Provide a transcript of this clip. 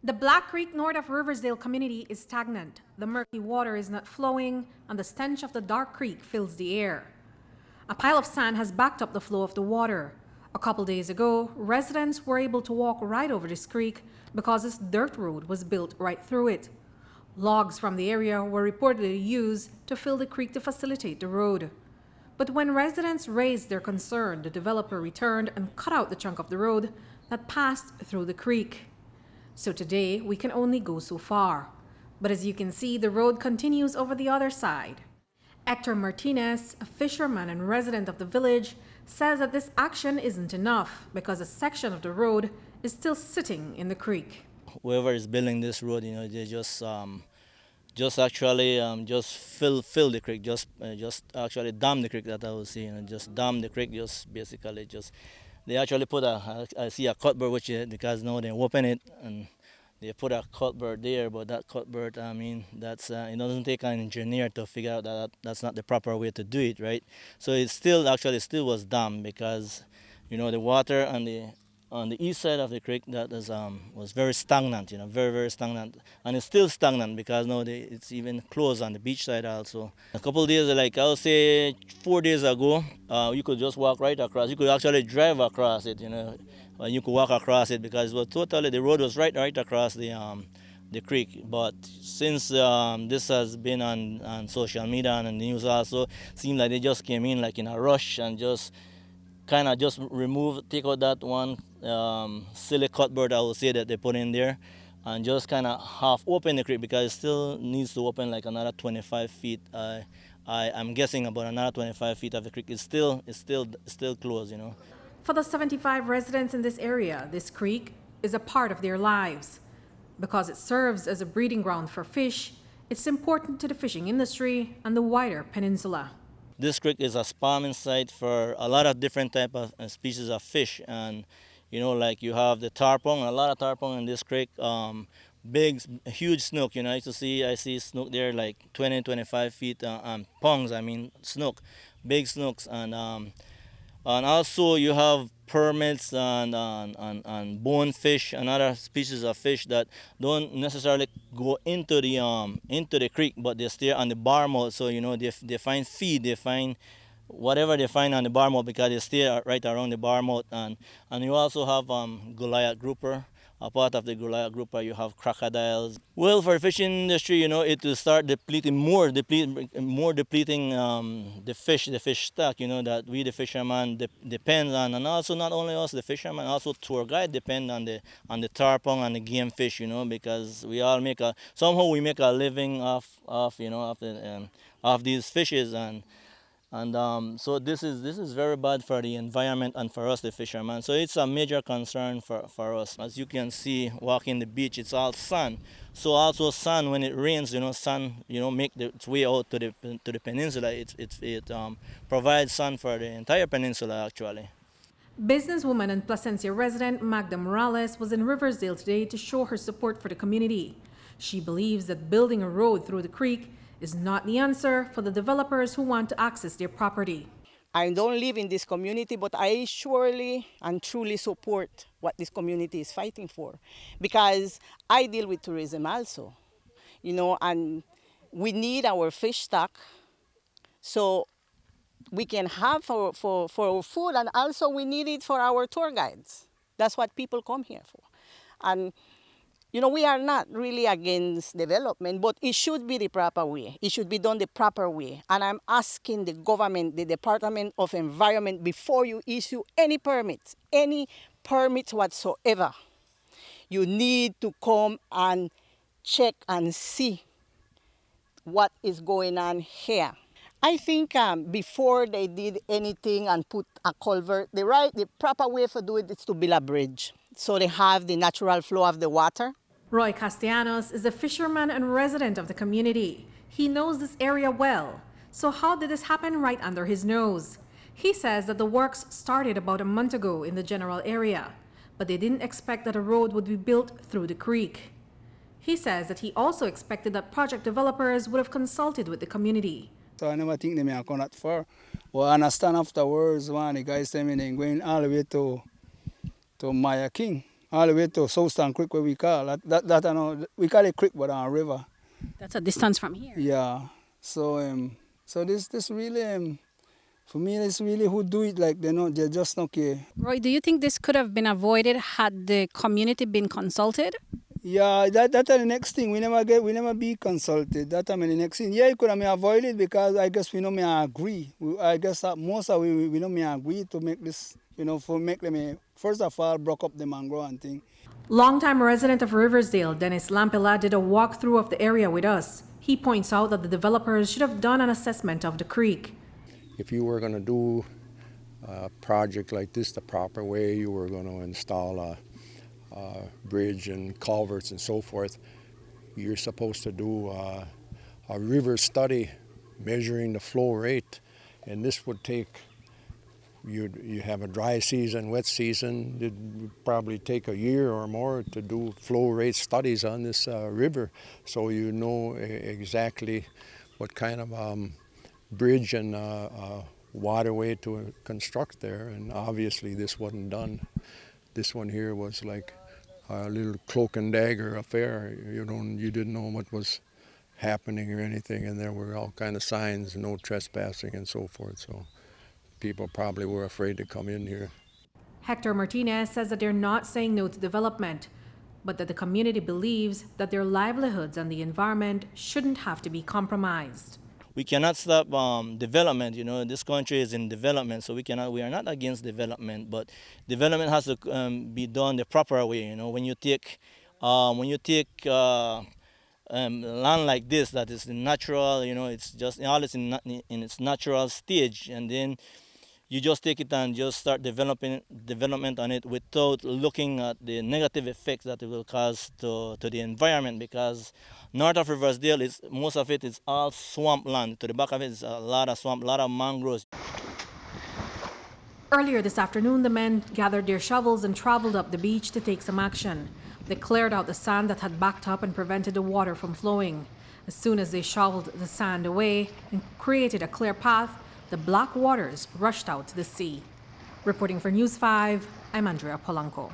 The Black Creek north of Riversdale community is stagnant. The murky water is not flowing, and the stench of the dark creek fills the air. A pile of sand has backed up the flow of the water. A couple days ago, residents were able to walk right over this creek because this dirt road was built right through it. Logs from the area were reportedly used to fill the creek to facilitate the road. But when residents raised their concern, the developer returned and cut out the chunk of the road that passed through the creek. So today, we can only go so far. But as you can see, the road continues over the other side. Hector Martinez, a fisherman and resident of the village, says that this action isn't enough because a section of the road is still sitting in the creek. Whoever is building this road, they just actually just fill the creek, just actually dam the creek, that I was saying, just dam the creek, just basically just. They actually put I see a culvert, which because now they open it and they put a culvert there, but that culvert, that's it doesn't take an engineer to figure out that that's not the proper way to do it, right? So it still was dammed because, the water on the east side of the creek that was very stagnant, very, very stagnant. And it's still stagnant because now it's even closed on the beach side also. A couple of days, like I would say 4 days ago, you could just walk right across. You could actually drive across it, you could walk across it because it was the road was right across the creek. But since this has been on social media and on the news also, seemed like they just came in like in a rush and just kind of just take out that one silly culvert, I would say, that they put in there, and just kind of half open the creek because it still needs to open like another 25 feet. I'm guessing about another 25 feet of the creek. It's still closed, For the 75 residents in this area, this creek is a part of their lives. Because it serves as a breeding ground for fish, it's important to the fishing industry and the wider peninsula. This creek is a spawning site for a lot of different type of species of fish, and like you have the tarpon, a lot of tarpon in this creek, big, huge snook. I see snook there like 20, 25 feet, pongs. Snook, big snooks, and also you have permits and bonefish and other species of fish that don't necessarily go into the creek, but they stay on the bar mouth. So they find feed, they find whatever they find on the bar mouth because they stay right around the bar mouth. And you also have Goliath grouper. A part of the Goliath grouper, you have crocodiles. Well, for the fishing industry, it will start depleting the fish stock, that we the fishermen depend on, and also not only us the fishermen, also tour guide depend on the tarpon and the game fish, because we all somehow we make a living off these fishes, and so this is very bad for the environment and for us, the fishermen. So it's a major concern for us. As you can see, walking the beach, it's all sand. So also sand, when it rains, sand, make its way out to the peninsula. It provides sun for the entire peninsula, actually. Businesswoman and Placencia resident Magda Morales was in Riversdale today to show her support for the community. She believes that building a road through the creek is not the answer for the developers who want to access their property. I don't live in this community, but I surely and truly support what this community is fighting for, because I deal with tourism also, and we need our fish stock so we can have for our food, and also we need it for our tour guides. That's what people come here for. And we are not really against development, but it should be the proper way. It should be done the proper way. And I'm asking the government, the Department of Environment, before you issue any permits whatsoever, you need to come and check and see what is going on here. I think before they did anything and put a culvert, the proper way to do it is to build a bridge, so they have the natural flow of the water. Roy Castellanos is a fisherman and resident of the community. He knows this area well. So how did this happen right under his nose? He says that the works started about a month ago in the general area, but they didn't expect that a road would be built through the creek. He says that he also expected that project developers would have consulted with the community. So I never think they may have come that far. Well, I understand afterwards when the guys tell me they're going all the way to Maya King. all the way to Southern Creek, where we call that I know we call it creek, but a river. That's a distance from here. Yeah. So this really for me, it's really who do it like they just not care. Roy, do you think this could have been avoided had the community been consulted? Yeah, that are the next thing. We never be consulted. That I mean the next thing. Yeah, you could have avoid it because I guess we know me agree. I guess that most of we know me agree to make this, for make them first of all broke up the mangrove and thing. Longtime resident of Riversdale, Dennis Lampela, did a walkthrough of the area with us. He points out that the developers should have done an assessment of the creek. If you were going to do a project like this the proper way, you were going to install a bridge and culverts and so forth, you're supposed to do a river study measuring the flow rate, and this would take, you have a dry season, wet season, it would probably take a year or more to do flow rate studies on this river, so you know exactly what kind of bridge and waterway to construct there, and obviously this wasn't done. This one here was like a little cloak and dagger affair. You didn't know what was happening or anything, and there were all kind of signs, no trespassing and so forth. So people probably were afraid to come in here. Hector Martinez says that they're not saying no to development, but that the community believes that their livelihoods and the environment shouldn't have to be compromised. We cannot stop development. This country is in development, so we are not against development, but development has to be done the proper way. When you take land like this that is natural, it's just all it's in its natural stage, and then you just take it and just start development on it without looking at the negative effects that it will cause to the environment, because north of Riversdale, most of it is all swamp land. To the back of it is a lot of swamp, a lot of mangroves. Earlier this afternoon, the men gathered their shovels and traveled up the beach to take some action. They cleared out the sand that had backed up and prevented the water from flowing. As soon as they shoveled the sand away and created a clear path, the black waters rushed out to the sea. Reporting for News 5, I'm Andrea Polanco.